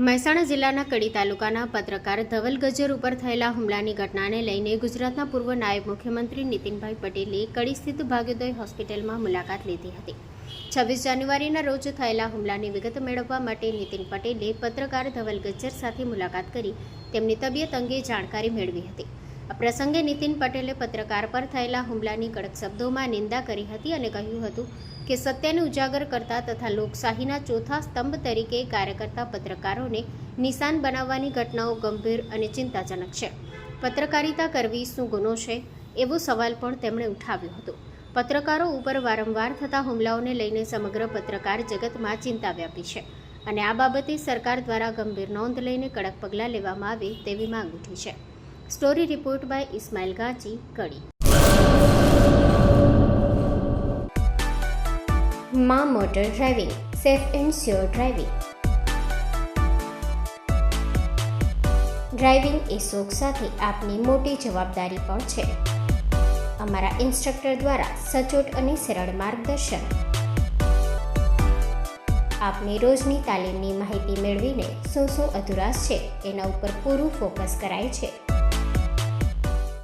મહેસાણા જિલ્લાના કડી તાલુકાના પત્રકાર ધવલ ગજ્જર ઉપર થયેલા હુમલાની ઘટનાને લઈને ગુજરાતના પૂર્વ નાયબ મુખ્યમંત્રી નીતિનભાઈ પટેલે કડી સ્થિત ભાગ્યોદય હોસ્પિટલમાં મુલાકાત લીધી હતી। 26 જાન્યુઆરીના રોજ થયેલા હુમલાની વિગત મેળવવા માટે નીતિન પટેલે પત્રકાર ધવલ ગજ્જર સાથે મુલાકાત કરી તેમની તબિયત અંગે જાણકારી મેળવી હતી। આ પ્રસંગે નીતિન પટેલે પત્રકાર પર થયેલા હુમલાની કડક શબ્દોમાં નિંદા કરી હતી અને કહ્યું હતું કે સત્યને ઉજાગર કરતા તથા લોકશાહીના ચોથા સ્તંભ તરીકે કાર્ય કરતા પત્રકારોને નિશાન બનાવવાની ઘટનાઓ ગંભીર અને ચિંતાજનક છે। પત્રકારિતા કરવી શું ગુનો છે એવો સવાલ પણ તેમણે ઉઠાવ્યો હતો। પત્રકારો ઉપર વારંવાર થતા હુમલાઓને લઈને સમગ્ર પત્રકાર જગતમાં ચિંતા વ્યાપી છે અને આ બાબતે સરકાર દ્વારા ગંભીર નોંધ લઈને કડક પગલાં લેવામાં આવે તેવી માંગ ઉઠી છે। Story report by Ismail Ganchi, Kadi. માં motor driving, safe and sure driving. Driving એ શોખ સાથે આપની મોટી જવાબદારી પણ છે। અમારા ઇન્સ્ટ્રક્ટર દ્વારા સચોટ અને સરળ માર્ગદર્શન। આપની રોજની તાલીમની માહિતી મેળવીને શું અધુરાશ છે એના ઉપર પૂરું ફોકસ કરાય છે।